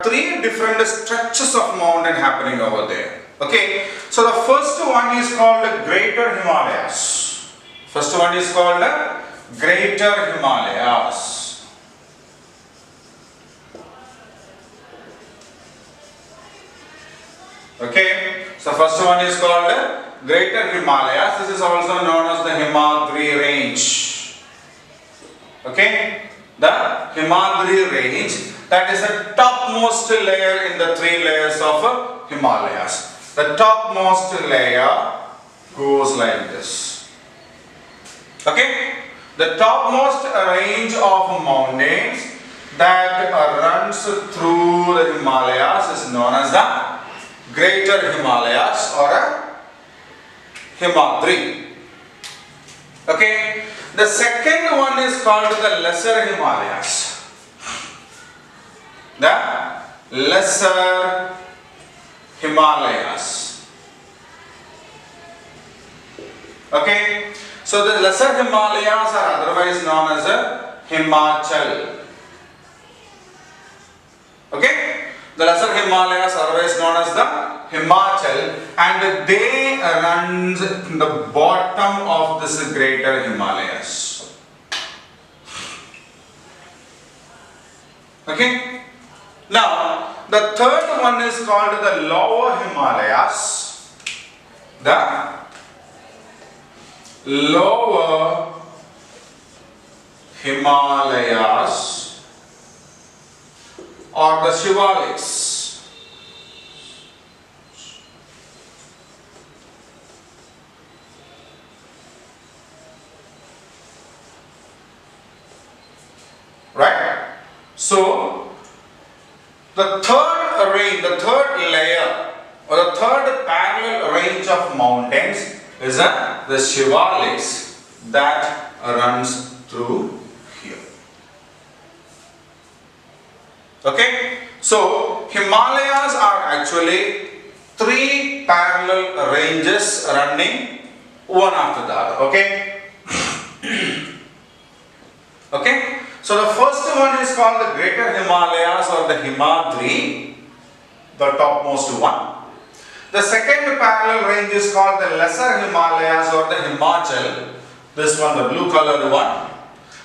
Three different stretches of mountain happening over there. Okay, so the first one is called the Greater Himalayas. First one is called the Greater Himalayas. Okay, so first one is called the Greater Himalayas. This is also known as the Himadri range. Okay, the Himadri range, that is the topmost layer in the three layers of Himalayas. The topmost layer goes like this. Okay, the topmost range of mountains that runs through the Himalayas is known as the Greater Himalayas or a Himadri. Okay, the second one is called the Lesser Himalayas. The Lesser Himalayas. Okay, so the Lesser Himalayas are otherwise known as a Himachal. Okay, the Lesser Himalayas are otherwise known as the Himachal, and they runs in the bottom of this Greater Himalayas. Okay, now the third one is called the Lower Himalayas. The Lower Himalayas or the Shivaliks. Right? So the third range, the third layer or the third parallel range of mountains is the Shivaliks that runs through here. Okay, so Himalayas are actually three parallel ranges running one after the other. Okay. Okay, so the first one is called the Greater Himalayas or the Himadri, the topmost one. The second parallel range is called the Lesser Himalayas or the Himachal, this one, the blue colored one.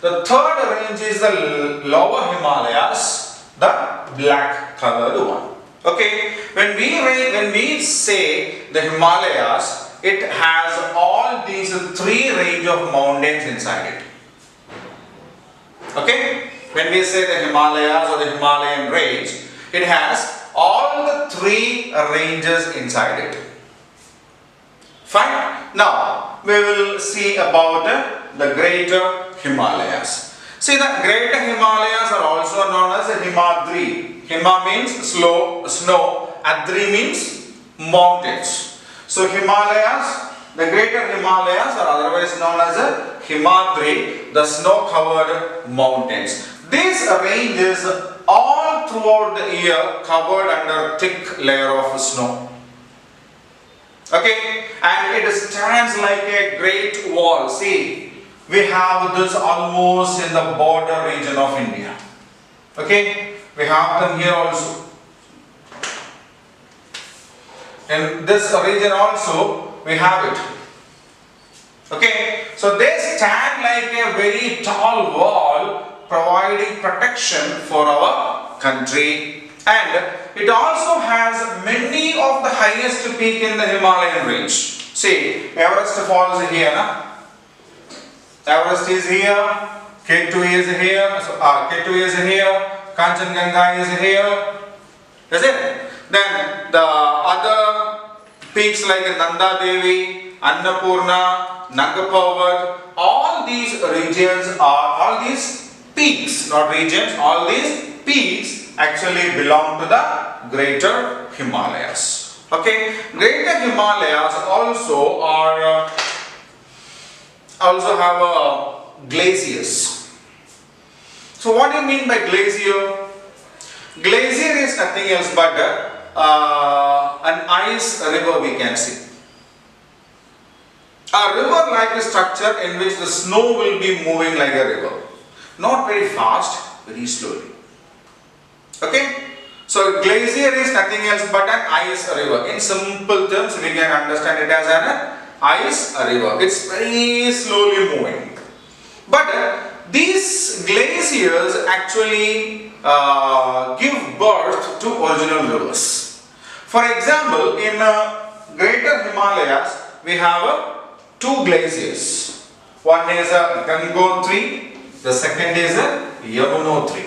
The third range is the Lower Himalayas, the black colored one. Okay, when we say the Himalayas, it has all these three range of mountains inside it. Okay, when we say the Himalayas or the Himalayan range, it has all the three ranges inside it. Fine. Now we will see about the Greater Himalayas. See, the Greater Himalayas are also known as the Himadri. Hima means snow, Adri means mountains. So Himalayas, the Greater Himalayas are otherwise known as a Himadri, the snow-covered mountains. These ranges all throughout the year covered under thick layer of snow. Okay, and it stands like a great wall. See, we have this almost in the border region of India. Okay, we have them here also. In this region also we have it. Okay, so they stand like a very tall wall providing protection for our country, and it also has many of the highest peak in the Himalayan range. See, Everest falls here, na? Everest is here, K2 is here, K2 is here, Kanchenjunga is here, is it? Then the other peaks like Nanda Devi, Annapurna, Nanga Parbat, all these regions are, all these peaks, not regions, all these peaks actually belong to the Greater Himalayas. Okay, Greater Himalayas also are also have glaciers. So what do you mean by glacier? Glacier is nothing else but an ice river we can see. A river-like structure in which the snow will be moving like a river. Not very fast, very slowly. Okay? So glacier is nothing else but an ice river. In simple terms, we can understand it as an ice river. It's very slowly moving. But these glaciers actually give birth to original rivers. For example, in Greater Himalayas, we have two glaciers. One is Gangotri, the second is Yamunotri.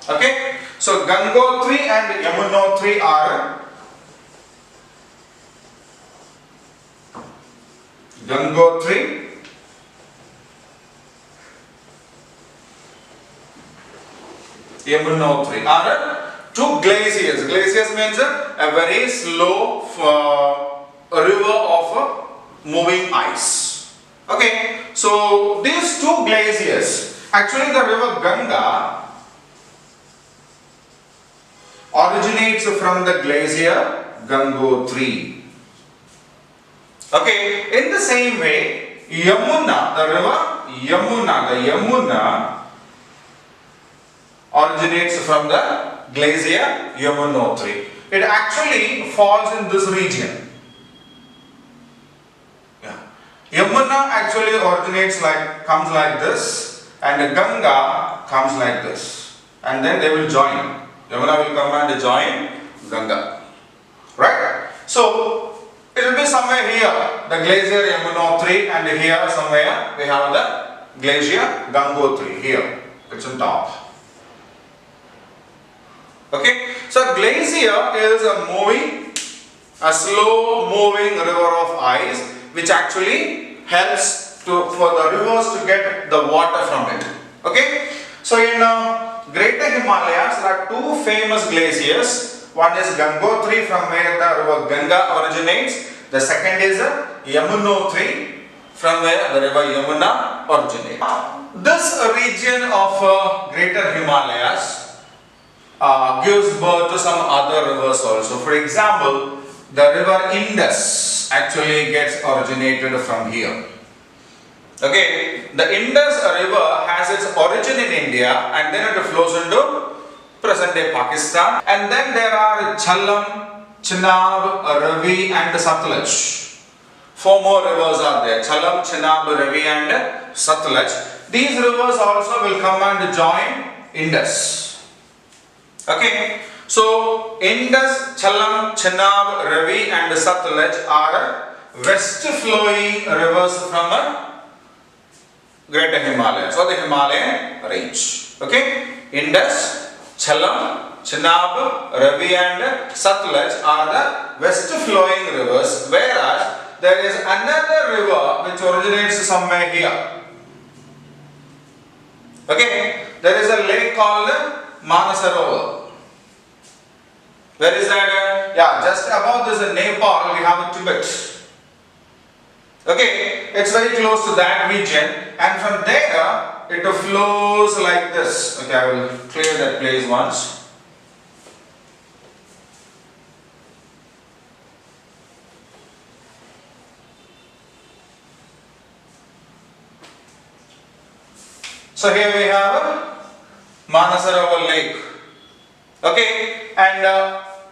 Okay, so Gangotri and Yamunotri are Gangotri Yamunotri are two glaciers. Glaciers means a very slow river of moving ice. Okay, so these two glaciers, actually the river Ganga originates from the glacier Gangotri. Okay, in the same way, Yamuna, the river Yamuna originates from the glacier Yamunotri. It actually falls in this region. Yeah. Yamuna actually comes like this, and Ganga comes like this, and then they will join. Yamuna will come and join Ganga. Right? So it will be somewhere here, the glacier Yamunotri, and here somewhere we have the glacier Gangotri here. It's on top. Okay, so glacier is a slow moving river of ice, which actually helps for the rivers to get the water from it. Okay, so in Greater Himalayas there are two famous glaciers. One is Gangotri, from where the river Ganga originates. The second is Yamunotri, from where the river Yamuna originates. This region of Greater Himalayas gives birth to some other rivers also. For example, the river Indus actually gets originated from here. Okay, the Indus river has its origin in India, and then it flows into present day Pakistan. And then there are Jhelum, Chenab, Ravi and Satluj. Four more rivers are there: Jhelum, Chenab, Ravi and Satluj. These rivers also will come and join Indus. Okay, so Indus, Jhelum, Chenab, Ravi and Satluj are west flowing rivers from Greater Himalayas or the Himalayan range. Okay, Indus, Jhelum, Chenab, Ravi and Satluj are the west flowing rivers, whereas there is another river which originates somewhere here. Okay, there is a lake called Manasarovar. Where is that? Yeah, just above this in Nepal we have Tibet. Okay, it's very close to that region, and from there it flows like this. Okay, I will clear that place once. So here we have Manasarovar Lake. Okay, and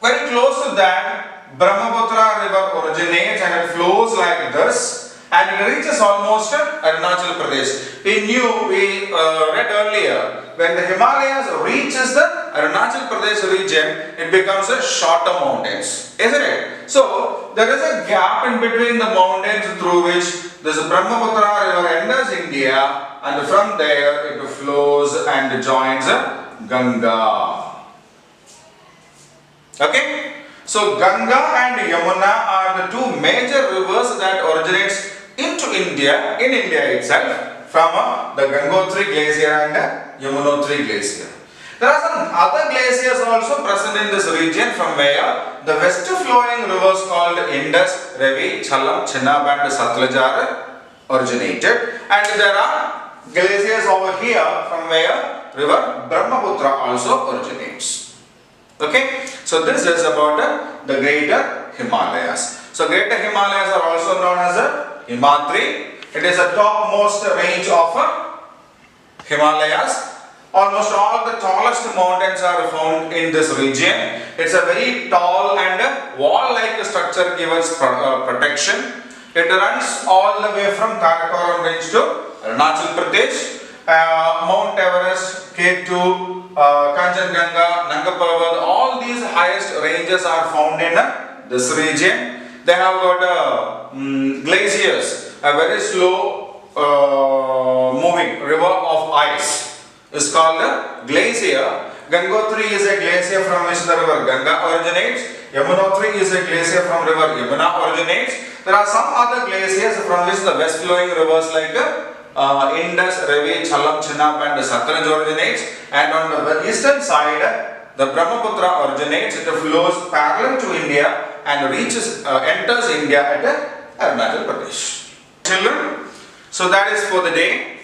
very close to that, Brahmaputra river originates and it flows like this, and it reaches almost Arunachal Pradesh. We read earlier, when the Himalayas reaches the Arunachal Pradesh region, it becomes a shorter mountains, isn't it? So there is a gap in between the mountains through which this Brahmaputra river enters India, and from there it flows and joins Ganga. Okay, so Ganga and Yamuna are the two major rivers that originates into India, in India itself, from the Gangotri glacier and Yamunotri glacier. There are some other glaciers also present in this region, from where the west flowing rivers called Indus, Ravi, Jhelum, Chenab and Satluj are originated, and there are glaciers over here from where river Brahmaputra also originates. Okay, so this is about the Greater Himalayas. So Greater Himalayas are also known as Himatri. It is the topmost range of Himalayas. Almost all the tallest mountains are found in this region. It's a very tall and wall-like structure gives protection. It runs all the way from Karakoram range to Arunachal Pradesh. Mount Everest, K2, Kanchenjunga, Nanga Parbat, all these highest ranges are found in this region. They have got glaciers, a very slow moving river of ice is called a glacier. Gangotri is a glacier from which the river Ganga originates. Yamunotri is a glacier from river Yamuna originates. There are some other glaciers from which the west flowing rivers like Indus, Ravi, Jhelum, Chenab and Satluj originates, and on the eastern side the Brahmaputra originates. It flows parallel to India and enters India at Arunachal Pradesh. Children, so that is for the day.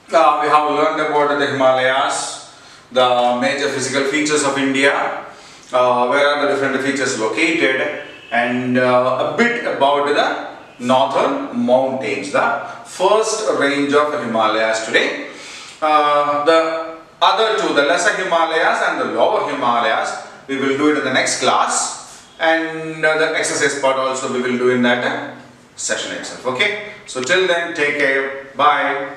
We have learned about the Himalayas, the major physical features of India, where are the different features located, and a bit about the northern mountains, the first range of Himalayas today. The other two, the lesser Himalayas and the lower Himalayas, we will do it in the next class, and the exercise part also we will do in that session itself. Okay, so till then, take care, bye.